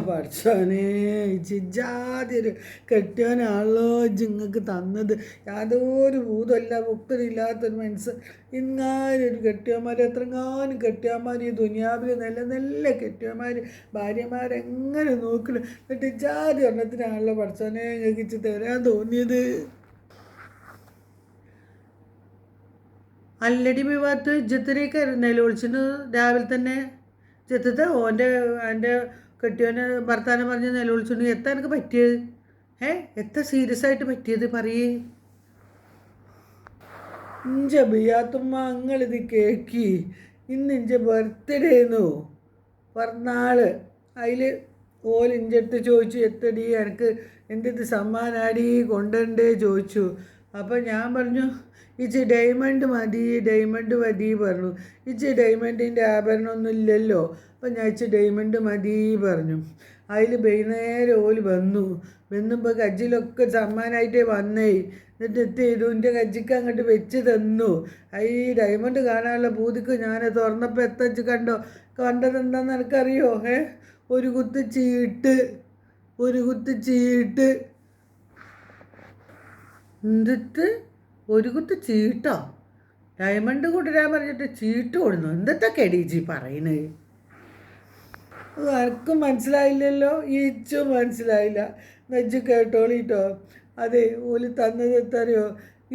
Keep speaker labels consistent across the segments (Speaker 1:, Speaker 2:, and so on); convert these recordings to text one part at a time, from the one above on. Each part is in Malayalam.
Speaker 1: പഠിച്ചോനെ ജിജാതി ഒരു കെട്ടിയവനാണല്ലോ ജിങ്ങക്ക് തന്നത്. യാതൊരു ഭൂതമല്ല ഭക്തരില്ലാത്തൊരു മനസ്സ്. ഇങ്ങാനൊരു കെട്ടിയന്മാർ എത്രങ്ങാനും കെട്ടിയന്മാർ ഈ ദുനിയാവിൽ നല്ല നല്ല കെട്ടിയന്മാർ ഭാര്യമാരെങ്ങനെ നോക്കണം. എന്നിട്ട് ജാതി ഒരെണ്ണത്തിനാണല്ലോ പഠിച്ചോനെ ഞങ്ങൾക്ക് തരാൻ തോന്നിയത്. അല്ലടി വിവാദത്ത് ഇജ്ജത്തിനേക്ക് നിലവിളിച്ചിട്ട് രാവിലെ തന്നെ ചെത്തത്തെ എൻ്റെ കെട്ടിയോനെ ഭർത്താനം പറഞ്ഞ് നിലവിളിച്ചുകൊണ്ട് എത്താൻ എനിക്ക് പറ്റിയത്? എത്ര സീരിയസ് ആയിട്ട് പറ്റിയത് പറയേ. ഇഞ്ച ബിയാത്തുമ്മ അങ്ങളിത് കേക്കി. ഇന്ന് ഇഞ്ച ബർത്ത്ഡേന്നു പിറന്നാള്. അതിൽ ഇഞ്ചടുത്ത് ചോദിച്ചു എത്തടി എനിക്ക് എന്തിട്ട് സമ്മാനാടി കൊണ്ടുവരണ്ടേ ചോദിച്ചു. അപ്പോൾ ഞാൻ പറഞ്ഞു ഇച്ചി ഡയമണ്ട് മതി പറഞ്ഞു. ഇച്ചി ഡയമണ്ടിൻ്റെ ആഭരണമൊന്നും ഇല്ലല്ലോ. അപ്പം ഞാൻ ഇച്ചി ഡയമണ്ട് മതി പറഞ്ഞു. അതിൽ വൈകുന്നേരം വന്നപ്പോൾ കജ്ജിലൊക്കെ സമ്മാനമായിട്ടേ വന്നേ. എന്നിട്ട് ചെയ്തു എൻ്റെ കജ്ജിക്ക് അങ്ങോട്ട് വെച്ച് തന്നു. ഈ ഡയമണ്ട് കാണാനുള്ള പൂതിക്ക് ഞാൻ തുറന്നപ്പോൾ എത്തച്ച് കണ്ടതെന്താണെന്ന് എനിക്കറിയോ? ഒരു കുത്ത് ചീട്ട് എന്നിട്ട് ഒരു കുത്ത് ചീട്ടോ? ഡയമണ്ട് കൊണ്ടുവരാൻ പറഞ്ഞിട്ട് ചീട്ട് കൊടുന്നു. എന്തൊക്കെയാണ് ജി പറയുന്നത്? ആർക്കും മനസ്സിലായില്ലല്ലോ. ഈച്ചും മനസ്സിലായില്ല. നെജ്ജ് കേട്ടോളിട്ടോ. അതെ തന്നത് എത്തറിയോ?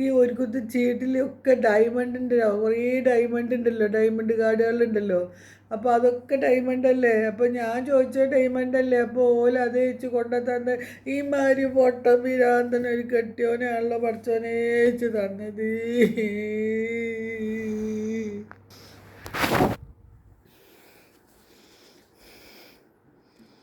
Speaker 1: ഈ ഒരു കുത്ത് ചീട്ടിലൊക്കെ ഡയമണ്ട് കുറേ ഡയമണ്ട് ഉണ്ടല്ലോ, ഡയമണ്ട് കാർഡുകളുണ്ടല്ലോ. അപ്പോൾ അതൊക്കെ ഡയമണ്ട് അല്ലേ. അപ്പോൾ ഞാൻ ചോദിച്ച ഡയമണ്ട് അല്ലേ. അപ്പോൾ അത് വെച്ച് കൊണ്ടുതന്ന് ഈ മാതിരി പൊട്ടം പിരാന്തനൊരു കെട്ടിയോനെയാണല്ലോ പഠിച്ചോനേച്ച് തന്നത്.